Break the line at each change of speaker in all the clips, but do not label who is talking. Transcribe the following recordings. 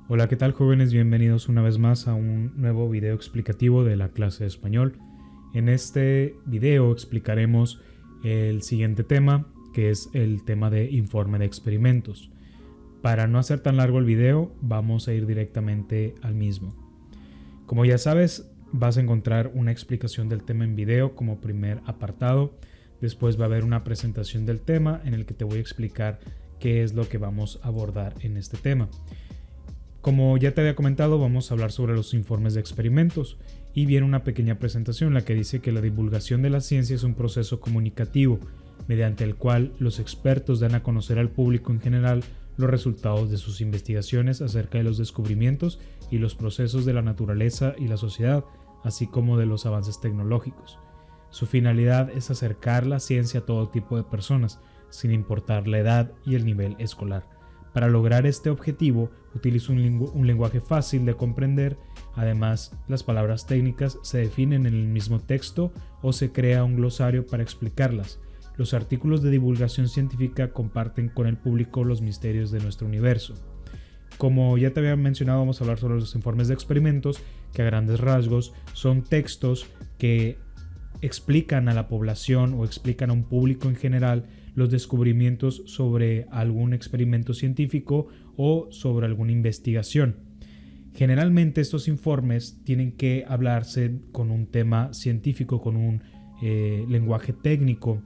Hola, ¿qué tal jóvenes? Bienvenidos una vez más a un nuevo video explicativo de la clase de español. En este video explicaremos el siguiente tema, que es el tema de informe de experimentos. Para no hacer tan largo el video, vamos a ir directamente al mismo. Como ya sabes, vas a encontrar una explicación del tema en video como primer apartado. Después va a haber una presentación del tema en el que te voy a explicar qué es lo que vamos a abordar en este tema. Como ya te había comentado, vamos a hablar sobre los informes de experimentos y viene una pequeña presentación en la que dice que la divulgación de la ciencia es un proceso comunicativo mediante el cual los expertos dan a conocer al público en general los resultados de sus investigaciones acerca de los descubrimientos y los procesos de la naturaleza y la sociedad, así como de los avances tecnológicos. Su finalidad es acercar la ciencia a todo tipo de personas, sin importar la edad y el nivel escolar. Para lograr este objetivo, utilizo un lenguaje fácil de comprender. Además, las palabras técnicas se definen en el mismo texto o se crea un glosario para explicarlas. Los artículos de divulgación científica comparten con el público los misterios de nuestro universo. Como ya te había mencionado, vamos a hablar sobre los informes de experimentos, que a grandes rasgos son textos que explican a la población o explican a un público en general los descubrimientos sobre algún experimento científico o sobre alguna investigación. Generalmente estos informes tienen que hablarse con un tema científico, con un lenguaje técnico,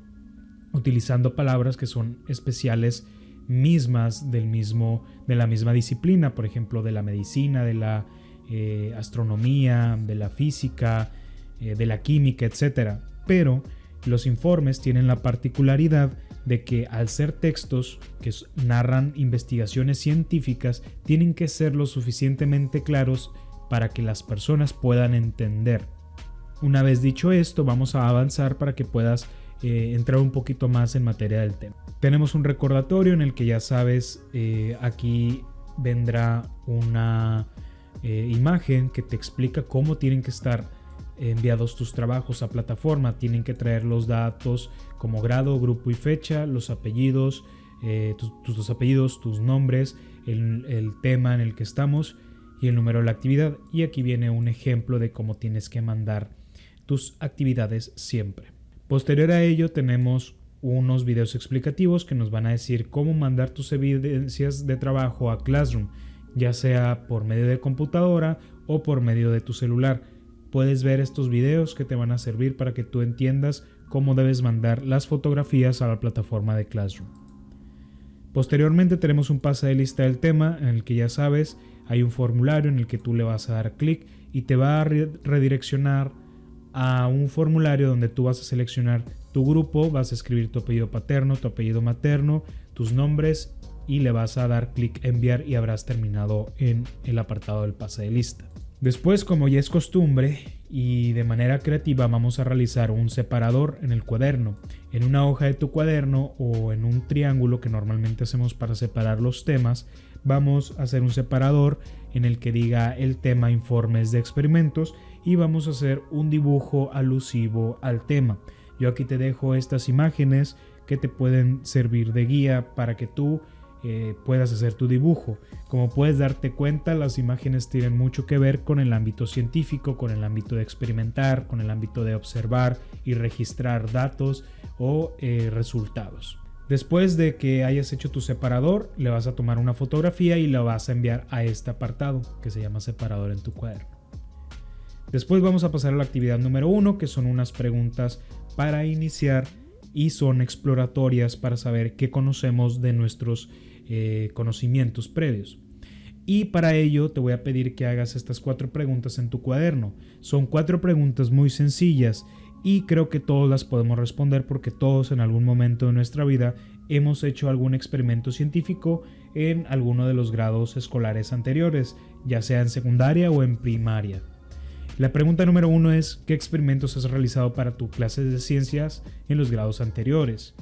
utilizando palabras que son especiales mismas de la misma disciplina, por ejemplo, de la medicina, de la astronomía, de la física, de la química, etc. Pero los informes tienen la particularidad de que al ser textos que narran investigaciones científicas, tienen que ser lo suficientemente claros para que las personas puedan entender. Una vez dicho esto, vamos a avanzar para que puedas entrar un poquito más en materia del tema. Tenemos un recordatorio en el que ya sabes, aquí vendrá una imagen que te explica cómo tienen que estar enviados tus trabajos a plataforma. Tienen que traer los datos como grado, grupo y fecha, los apellidos, tus apellidos, tus nombres, el tema en el que estamos y el número de la actividad. Y aquí viene un ejemplo de cómo tienes que mandar tus actividades siempre. Posterior a ello tenemos unos videos explicativos que nos van a decir cómo mandar tus evidencias de trabajo a Classroom, ya sea por medio de computadora o por medio de tu celular. Puedes ver estos videos que te van a servir para que tú entiendas cómo debes mandar las fotografías a la plataforma de Classroom. Posteriormente tenemos un pase de lista del tema en el que ya sabes, hay un formulario en el que tú le vas a dar clic y te va a redireccionar a un formulario donde tú vas a seleccionar tu grupo, vas a escribir tu apellido paterno, tu apellido materno, tus nombres y le vas a dar clic enviar y habrás terminado en el apartado del pase de lista. Después, como ya es costumbre y de manera creativa, vamos a realizar un separador en el cuaderno. En una hoja de tu cuaderno o en un triángulo que normalmente hacemos para separar los temas, vamos a hacer un separador en el que diga el tema informes de experimentos y vamos a hacer un dibujo alusivo al tema. Yo aquí te dejo estas imágenes que te pueden servir de guía para que tú puedas hacer tu dibujo. Como puedes darte cuenta, las imágenes tienen mucho que ver con el ámbito científico, con el ámbito de experimentar, con el ámbito de observar y registrar datos o resultados. Después de que hayas hecho tu separador, le vas a tomar una fotografía y la vas a enviar a este apartado que se llama separador en tu cuaderno. Después vamos a pasar a la actividad número 1, que son unas preguntas para iniciar y son exploratorias para saber qué conocemos de nuestros conocimientos previos. Y para ello te voy a pedir que hagas estas 4 preguntas en tu cuaderno. Son 4 preguntas muy sencillas y creo que todos las podemos responder porque todos en algún momento de nuestra vida hemos hecho algún experimento científico en alguno de los grados escolares anteriores, ya sea en secundaria o en primaria. La pregunta número 1 es: ¿qué experimentos has realizado para tu clase de ciencias en los grados anteriores?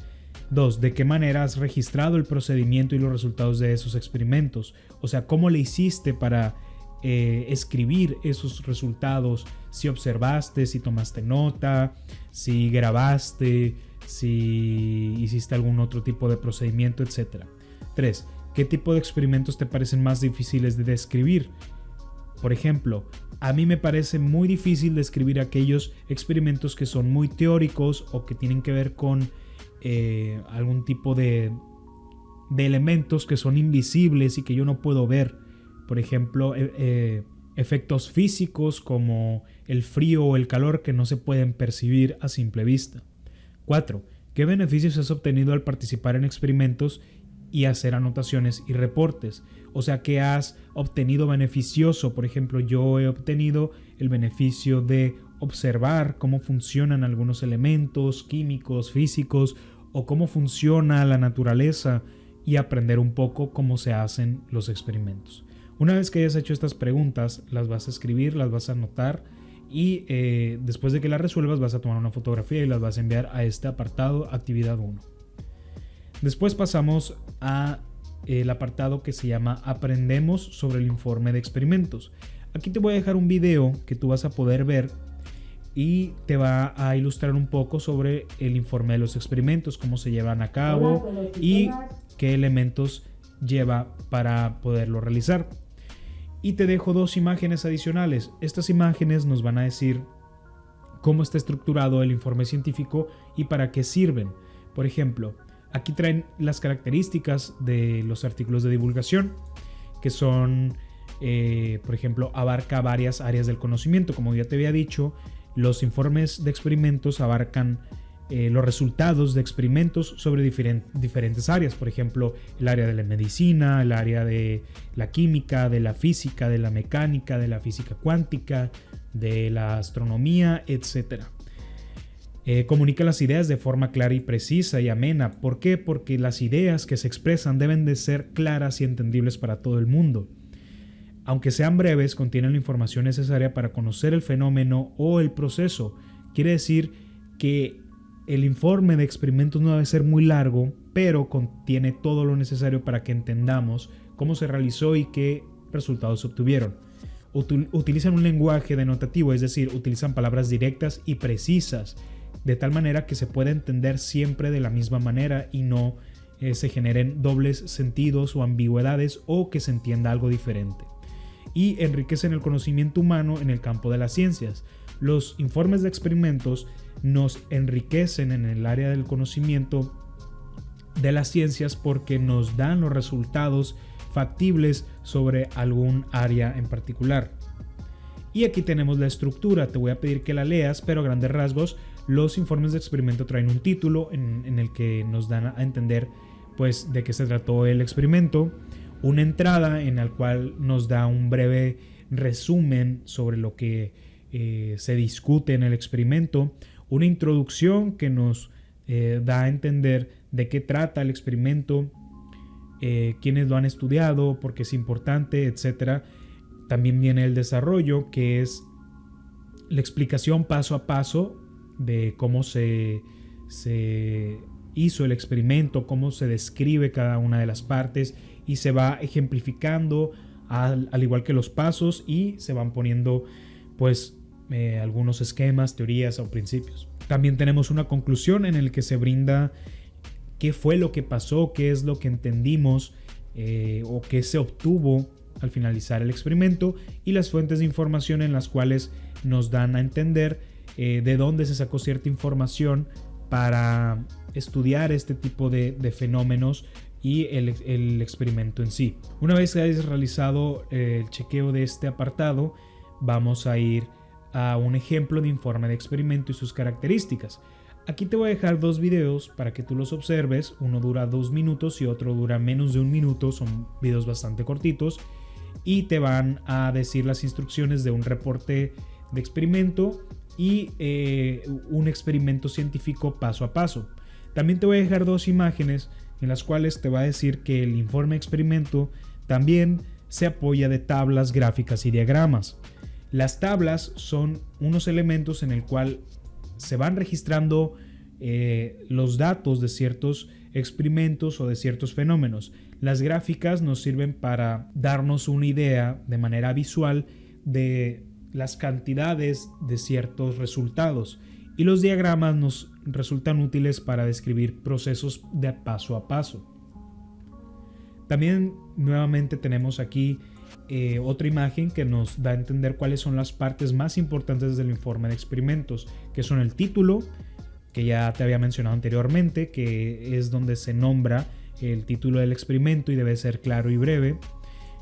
2. ¿De qué manera has registrado el procedimiento y los resultados de esos experimentos? O sea, ¿cómo le hiciste para escribir esos resultados? Si observaste, si tomaste nota, si grabaste, si hiciste algún otro tipo de procedimiento, etc. 3. ¿Qué tipo de experimentos te parecen más difíciles de describir? Por ejemplo, a mí me parece muy difícil describir aquellos experimentos que son muy teóricos o que tienen que ver con algún tipo de elementos que son invisibles y que yo no puedo ver. Por ejemplo, efectos físicos como el frío o el calor que no se pueden percibir a simple vista. 4. ¿Qué beneficios has obtenido al participar en experimentos y hacer anotaciones y reportes? O sea, ¿qué has obtenido beneficioso? Por ejemplo, yo he obtenido el beneficio de observar cómo funcionan algunos elementos químicos, físicos, o cómo funciona la naturaleza y aprender un poco cómo se hacen los experimentos. Una vez que hayas hecho estas preguntas, las vas a escribir, las vas a anotar y después de que las resuelvas vas a tomar una fotografía y las vas a enviar a este apartado actividad 1. Después pasamos a el apartado que se llama Aprendemos sobre el informe de experimentos. Aquí te voy a dejar un video que tú vas a poder ver y te va a ilustrar un poco sobre el informe de los experimentos, cómo se llevan a cabo y qué elementos lleva para poderlo realizar. Y te dejo 2 imágenes adicionales. Estas imágenes nos van a decir cómo está estructurado el informe científico y para qué sirven. Por ejemplo, aquí traen las características de los artículos de divulgación, que son, por ejemplo, abarca varias áreas del conocimiento. Como ya te había dicho, los informes de experimentos abarcan los resultados de experimentos sobre diferentes áreas. Por ejemplo, el área de la medicina, el área de la química, de la física, de la mecánica, de la física cuántica, de la astronomía, etc. Comunica las ideas de forma clara y precisa y amena. ¿Por qué? Porque las ideas que se expresan deben de ser claras y entendibles para todo el mundo. Aunque sean breves, contienen la información necesaria para conocer el fenómeno o el proceso. Quiere decir que el informe de experimentos no debe ser muy largo, pero contiene todo lo necesario para que entendamos cómo se realizó y qué resultados se obtuvieron. Utilizan un lenguaje denotativo, es decir, utilizan palabras directas y precisas, de tal manera que se pueda entender siempre de la misma manera y no se generen dobles sentidos o ambigüedades o que se entienda algo diferente. Y enriquecen el conocimiento humano en el campo de las ciencias. Los informes de experimentos nos enriquecen en el área del conocimiento de las ciencias porque nos dan los resultados factibles sobre algún área en particular. Y aquí tenemos la estructura. Te voy a pedir que la leas, pero a grandes rasgos los informes de experimento traen un título en el que nos dan a entender pues de qué se trató el experimento, una entrada en la cual nos da un breve resumen sobre lo que se discute en el experimento, una introducción que nos da a entender de qué trata el experimento, quiénes lo han estudiado, por qué es importante, etc. También viene el desarrollo, que es la explicación paso a paso de cómo se hizo el experimento, cómo se describe cada una de las partes y se va ejemplificando al igual que los pasos y se van poniendo pues algunos esquemas, teorías o principios. También tenemos una conclusión en el que se brinda qué fue lo que pasó, qué es lo que entendimos o qué se obtuvo al finalizar el experimento y las fuentes de información en las cuales nos dan a entender de dónde se sacó cierta información para estudiar este tipo de fenómenos y el experimento en sí. Una vez que hayas realizado el chequeo de este apartado, vamos a ir a un ejemplo de informe de experimento y sus características. Aquí te voy a dejar 2 videos para que tú los observes. Uno dura 2 minutos y otro dura menos de 1 minuto. Son videos bastante cortitos y te van a decir las instrucciones de un reporte de experimento y un experimento científico paso a paso. También te voy a dejar 2 imágenes en las cuales te va a decir que el informe de experimento también se apoya de tablas, gráficas y diagramas. Las tablas son unos elementos en el cual se van registrando los datos de ciertos experimentos o de ciertos fenómenos. Las gráficas nos sirven para darnos una idea de manera visual de las cantidades de ciertos resultados y los diagramas nos resultan útiles para describir procesos de paso a paso. También nuevamente tenemos aquí otra imagen que nos da a entender cuáles son las partes más importantes del informe de experimentos, que son el título, que ya te había mencionado anteriormente, que es donde se nombra el título del experimento y debe ser claro y breve.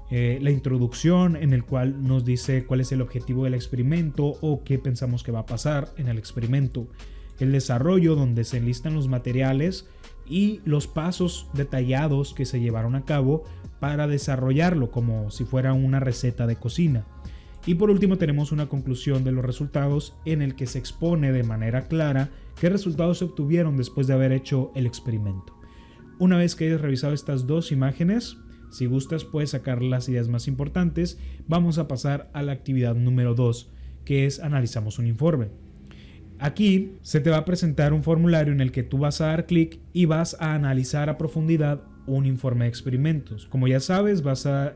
La introducción, en el cual nos dice cuál es el objetivo del experimento o qué pensamos que va a pasar en el experimento. El desarrollo, donde se enlistan los materiales y los pasos detallados que se llevaron a cabo para desarrollarlo, como si fuera una receta de cocina. Y por último tenemos una conclusión de los resultados, en el que se expone de manera clara qué resultados se obtuvieron después de haber hecho el experimento. Una vez que hayas revisado estas dos imágenes, si gustas puedes sacar las ideas más importantes. Vamos a pasar a la actividad número 2, que es analizamos un informe. Aquí se te va a presentar un formulario en el que tú vas a dar clic y vas a analizar a profundidad un informe de experimentos. Como ya sabes, vas a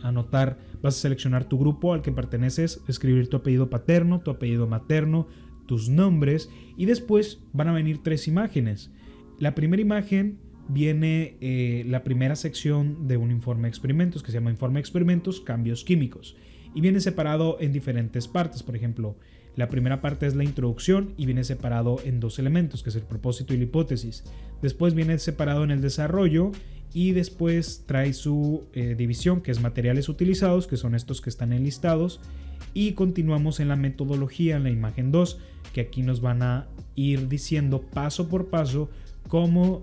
anotar, vas a seleccionar tu grupo al que perteneces, escribir tu apellido paterno, tu apellido materno, tus nombres, y después van a venir 3 imágenes. La primera imagen viene la primera sección de un informe de experimentos, que se llama informe de experimentos, cambios químicos, y viene separado en diferentes partes. Por ejemplo, la primera parte es la introducción y viene separado en 2 elementos, que es el propósito y la hipótesis. Después viene separado en el desarrollo y después trae su división, que es materiales utilizados, que son estos que están enlistados. Y continuamos en la metodología, en la imagen 2, que aquí nos van a ir diciendo paso por paso cómo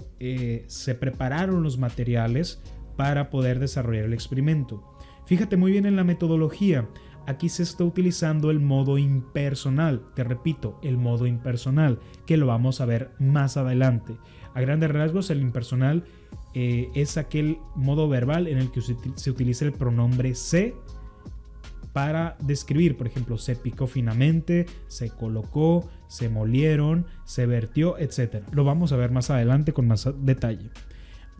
se prepararon los materiales para poder desarrollar el experimento. Fíjate muy bien en la metodología. Aquí se está utilizando el modo impersonal. Te repito, el modo impersonal, que lo vamos a ver más adelante. A grandes rasgos, el impersonal es aquel modo verbal en el que se utiliza el pronombre se para describir. Por ejemplo, se picó finamente, se colocó, se molieron, se vertió, etc. Lo vamos a ver más adelante con más detalle.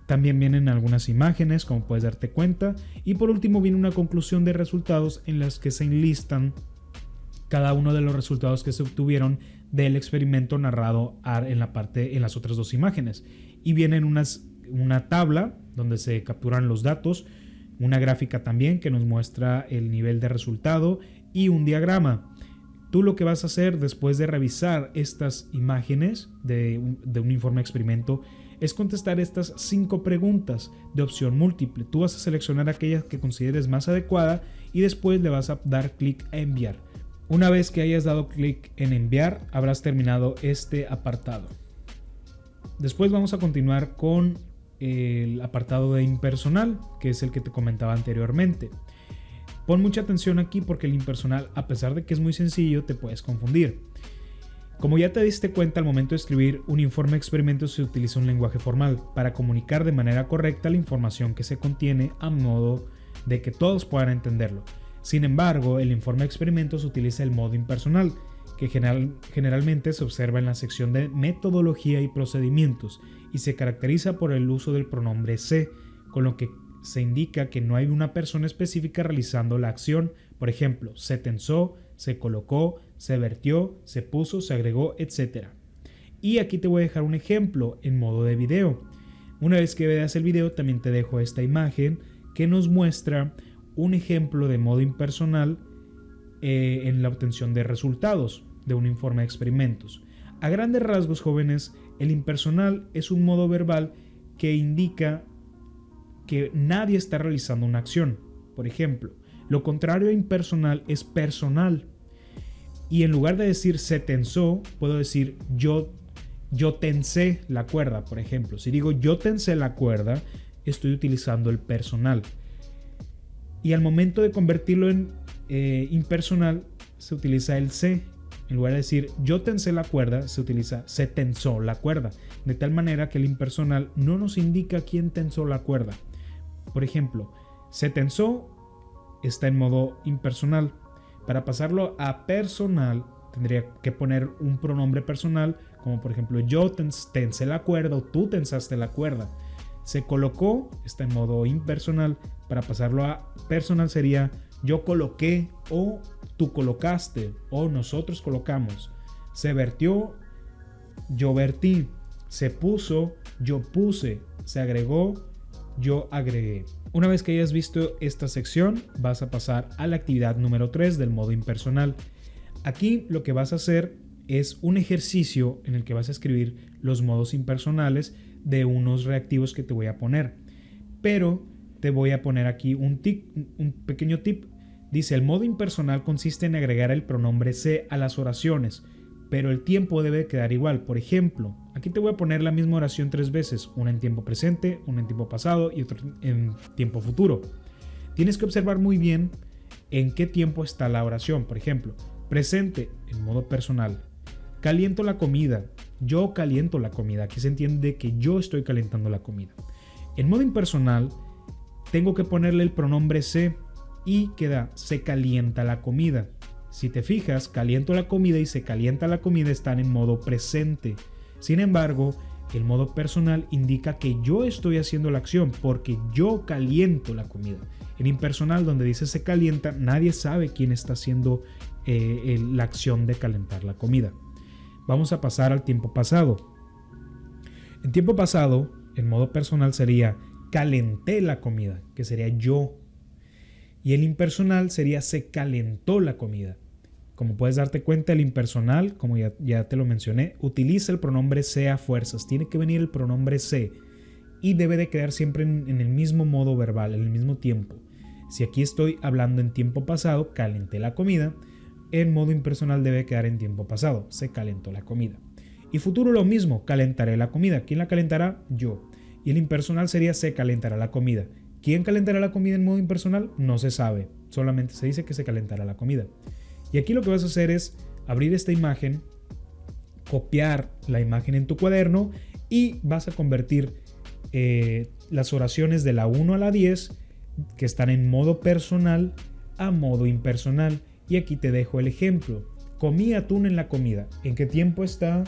También vienen algunas imágenes, como puedes darte cuenta. Y por último viene una conclusión de resultados en las que se enlistan cada uno de los resultados que se obtuvieron del experimento narrado en las otras 2 imágenes. Y vienen una tabla donde se capturan los datos, una gráfica también que nos muestra el nivel de resultado y un diagrama. Tú lo que vas a hacer después de revisar estas imágenes de un informe de experimento es contestar estas 5 preguntas de opción múltiple. Tú vas a seleccionar aquellas que consideres más adecuada y después le vas a dar clic a enviar. Una vez que hayas dado clic en enviar, habrás terminado este apartado. Después vamos a continuar con el apartado de impersonal, que es el que te comentaba anteriormente. Pon mucha atención aquí porque el impersonal, a pesar de que es muy sencillo, te puedes confundir. Como ya te diste cuenta, al momento de escribir un informe de experimentos se utiliza un lenguaje formal para comunicar de manera correcta la información que se contiene, a modo de que todos puedan entenderlo. Sin embargo, el informe de experimentos utiliza el modo impersonal, que generalmente se observa en la sección de metodología y procedimientos, y se caracteriza por el uso del pronombre se, con lo que se indica que no hay una persona específica realizando la acción. Por ejemplo, se tensó, se colocó, se vertió, se puso, se agregó, etc. Y aquí te voy a dejar un ejemplo en modo de video. Una vez que veas el video, también te dejo esta imagen que nos muestra un ejemplo de modo impersonal en la obtención de resultados de un informe de experimentos. A grandes rasgos, jóvenes, el impersonal es un modo verbal que indica que nadie está realizando una acción. Por ejemplo, lo contrario a impersonal es personal. Y en lugar de decir se tensó, puedo decir yo tensé la cuerda, por ejemplo. Si digo yo tensé la cuerda, estoy utilizando el personal. Y al momento de convertirlo en impersonal, se utiliza el se. En lugar de decir yo tensé la cuerda, se utiliza se tensó la cuerda. De tal manera que el impersonal no nos indica quién tensó la cuerda. Por ejemplo, se tensó está en modo impersonal. Para pasarlo a personal, tendría que poner un pronombre personal, como por ejemplo yo tensé la cuerda o tú tensaste la cuerda. Se colocó está en modo impersonal. Para pasarlo a personal sería yo coloqué o tú colocaste o nosotros colocamos. Se vertió, yo vertí. Se puso, yo puse. Se agregó, yo agregué. Una vez que hayas visto esta sección, vas a pasar a la actividad número 3 del modo impersonal. Aquí lo que vas a hacer es un ejercicio en el que vas a escribir los modos impersonales de unos reactivos que te voy a poner. Pero te voy a poner aquí un pequeño tip. Dice, el modo impersonal consiste en agregar el pronombre se a las oraciones, pero el tiempo debe quedar igual. Por ejemplo, aquí te voy a poner la misma oración 3 veces, una en tiempo presente, una en tiempo pasado y otra en tiempo futuro. Tienes que observar muy bien en qué tiempo está la oración. Por ejemplo, presente en modo personal. Caliento la comida. Yo caliento la comida. Aquí se entiende que yo estoy calentando la comida. En modo impersonal, tengo que ponerle el pronombre se y queda se calienta la comida. Si te fijas, caliento la comida y se calienta la comida están en modo presente. Sin embargo, el modo personal indica que yo estoy haciendo la acción porque yo caliento la comida. En impersonal, donde dice se calienta, nadie sabe quién está haciendo la acción de calentar la comida. Vamos a pasar al tiempo pasado. En tiempo pasado, en modo personal sería calenté la comida, que sería yo. Y el impersonal sería se calentó la comida. Como puedes darte cuenta, el impersonal, como ya te lo mencioné, utiliza el pronombre se a fuerzas. Tiene que venir el pronombre se y debe de quedar siempre en el mismo modo verbal, en el mismo tiempo. Si aquí estoy hablando en tiempo pasado, calenté la comida, en modo impersonal debe quedar en tiempo pasado, se calentó la comida. Y futuro lo mismo, calentaré la comida. ¿Quién la calentará? Yo. Y el impersonal sería se calentará la comida. ¿Quién calentará la comida en modo impersonal? No se sabe, solamente se dice que se calentará la comida. Y aquí lo que vas a hacer es abrir esta imagen, copiar la imagen en tu cuaderno y vas a convertir las oraciones de la 1 a la 10 que están en modo personal a modo impersonal. Y aquí te dejo el ejemplo. Comí atún en la comida. ¿En qué tiempo está?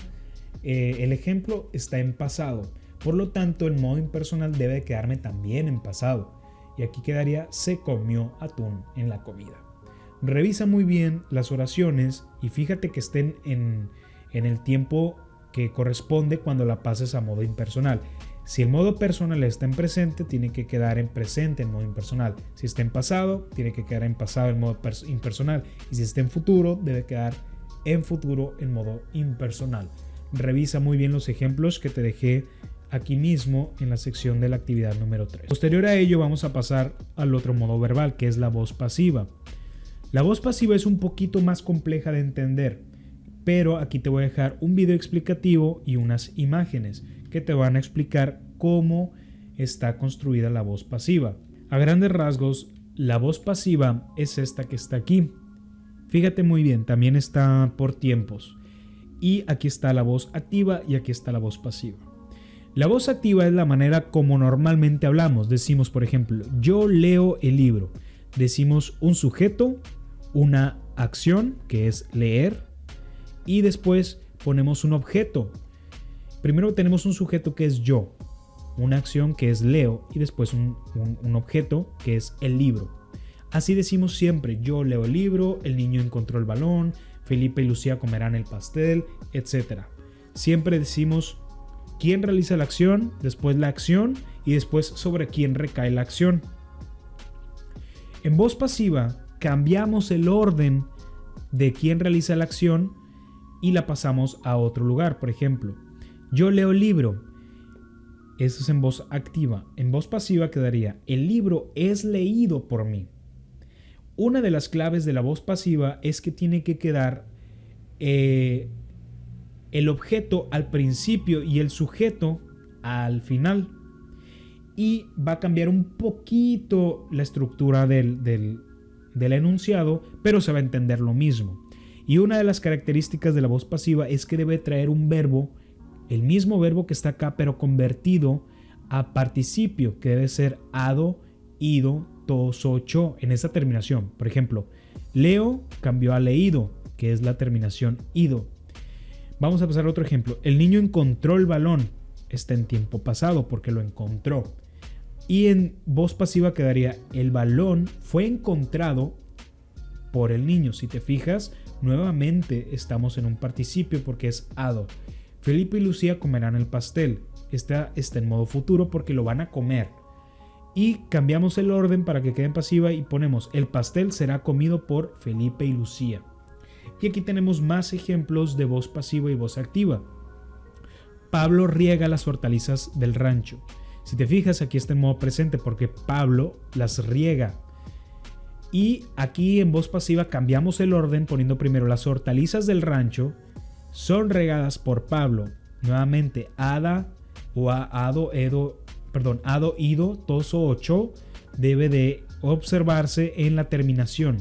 El ejemplo está en pasado. Por lo tanto, el modo impersonal debe quedarme también en pasado. Y aquí quedaría se comió atún en la comida. Revisa muy bien las oraciones y fíjate que estén en el tiempo que corresponde cuando la pases a modo impersonal. Si el modo personal está en presente, tiene que quedar en presente en modo impersonal. Si está en pasado, tiene que quedar en pasado en modo impersonal. Y si está en futuro, debe quedar en futuro en modo impersonal. Revisa muy bien los ejemplos que te dejé aquí mismo en la sección de la actividad número 3. Posterior a ello vamos a pasar al otro modo verbal, que es la voz pasiva. La voz pasiva es un poquito más compleja de entender, pero aquí te voy a dejar un video explicativo y unas imágenes que te van a explicar cómo está construida la voz pasiva. A grandes rasgos, la voz pasiva es esta que está aquí. Fíjate muy bien, también está por tiempos. Y aquí está la voz activa y aquí está la voz pasiva. La voz activa es la manera como normalmente hablamos. Decimos, por ejemplo, yo leo el libro. Decimos un sujeto, una acción, que es leer, y después ponemos un objeto. Primero tenemos un sujeto que es yo, una acción que es leo, y después un objeto que es el libro. Así decimos siempre, yo leo el libro, el niño encontró el balón, Felipe y Lucía comerán el pastel, etc. Siempre decimos quién realiza la acción, después la acción y después sobre quién recae la acción. En voz pasiva cambiamos el orden de quién realiza la acción y la pasamos a otro lugar. Por ejemplo, yo leo el libro. Eso es en voz activa. En voz pasiva quedaría, el libro es leído por mí. Una de las claves de la voz pasiva es que tiene que quedar el objeto al principio y el sujeto al final. Y va a cambiar un poquito la estructura del enunciado, pero se va a entender lo mismo. Y una de las características de la voz pasiva es que debe traer un verbo, el mismo verbo que está acá, pero convertido a participio, que debe ser ado, ido, to, so, cho, en esa terminación. Por ejemplo, leo cambió a leído, que es la terminación ido. Vamos a pasar a otro ejemplo. El niño encontró el balón. Está en tiempo pasado porque lo encontró. Y en voz pasiva quedaría, el balón fue encontrado por el niño. Si te fijas, nuevamente estamos en un participio porque es ado. Felipe y Lucía comerán el pastel. Esta está en modo futuro porque lo van a comer. y cambiamos el orden para que quede en pasiva y ponemos el pastel será comido por Felipe y Lucía. Y aquí tenemos más ejemplos de voz pasiva y voz activa. Pablo riega las hortalizas del rancho. Si te fijas, aquí está en modo presente porque Pablo las riega. Y aquí en voz pasiva cambiamos el orden poniendo primero las hortalizas del rancho son regadas por Pablo. Nuevamente, ado, ido, toso, ocho debe de observarse en la terminación.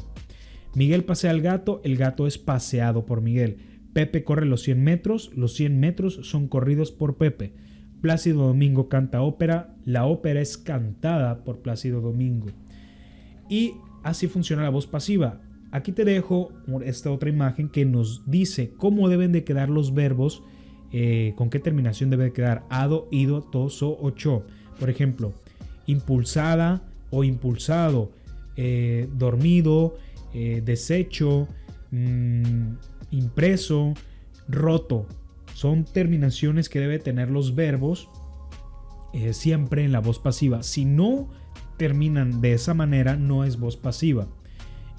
Miguel pasea al gato, el gato es paseado por Miguel. Pepe corre los 100 metros son corridos por Pepe. Plácido Domingo canta ópera, la ópera es cantada por Plácido Domingo. Y así funciona la voz pasiva. Aquí te dejo esta otra imagen que nos dice cómo deben de quedar los verbos, con qué terminación debe de quedar ado, ido, toso, ocho. Por ejemplo, impulsada o impulsado, dormido, deshecho, impreso, roto. Son terminaciones que debe tener los verbos siempre en la voz pasiva. Si no terminan de esa manera, no es voz pasiva.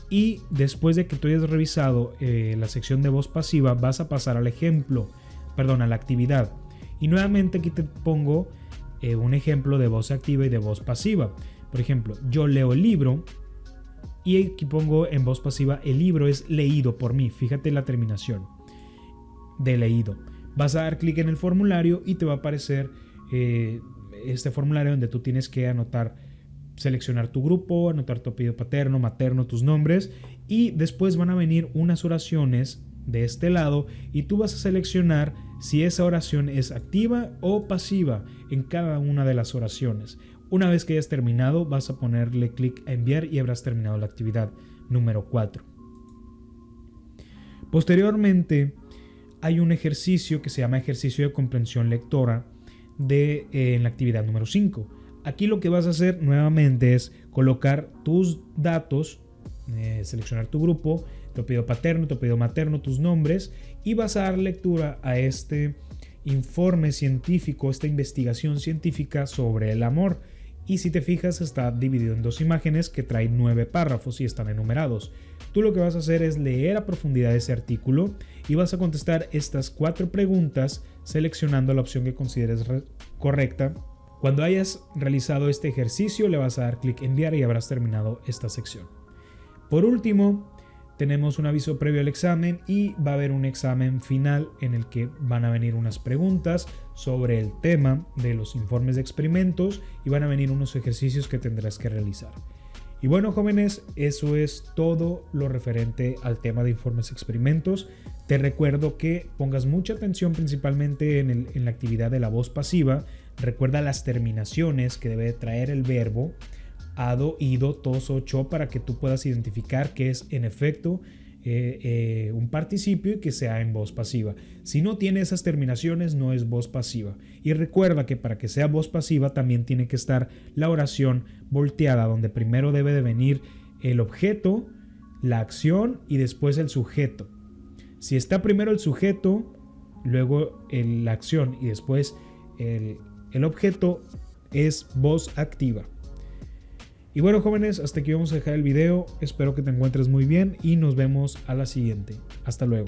Y después de que tú hayas revisado la sección de voz pasiva, vas a pasar al a la actividad. Y nuevamente aquí te pongo un ejemplo de voz activa y de voz pasiva. Por ejemplo, yo leo el libro y aquí pongo en voz pasiva el libro es leído por mí. Fíjate la terminación de leído. Vas a dar clic en el formulario y te va a aparecer este formulario donde tú tienes que seleccionar tu grupo, anotar tu apellido paterno, materno, tus nombres, y después van a venir unas oraciones de este lado y tú vas a seleccionar si esa oración es activa o pasiva en cada una de las oraciones. Una vez que hayas terminado, vas a ponerle clic a enviar y habrás terminado la actividad número 4. Posteriormente, hay un ejercicio que se llama ejercicio de comprensión lectora en la actividad número 5. Aquí lo que vas a hacer nuevamente es colocar tus datos, seleccionar tu grupo, tu apellido paterno, tu apellido materno, tus nombres, y vas a dar lectura a este informe científico, esta investigación científica sobre el amor. Y si te fijas, está dividido en 2 imágenes que traen 9 párrafos y están enumerados. Tú lo que vas a hacer es leer a profundidad ese artículo y vas a contestar estas 4 preguntas seleccionando la opción que consideres correcta. Cuando hayas realizado este ejercicio, le vas a dar clic en enviar y habrás terminado esta sección. Por último, tenemos un aviso previo al examen y va a haber un examen final en el que van a venir unas preguntas sobre el tema de los informes de experimentos y van a venir unos ejercicios que tendrás que realizar. Y bueno, jóvenes, eso es todo lo referente al tema de informes de experimentos. Te recuerdo que pongas mucha atención principalmente en la actividad de la voz pasiva. Recuerda las terminaciones que debe traer el verbo ado, ido, toso, cho para que tú puedas identificar que es en efecto un participio y que sea en voz pasiva. Si no tiene esas terminaciones, no es voz pasiva. Y recuerda que para que sea voz pasiva también tiene que estar la oración volteada, donde primero debe de venir el objeto, la acción y después el sujeto. Si está primero el sujeto, luego la acción y después el objeto, es voz activa. Y bueno, jóvenes, hasta aquí vamos a dejar el video. Espero que te encuentres muy bien y nos vemos a la siguiente. Hasta luego.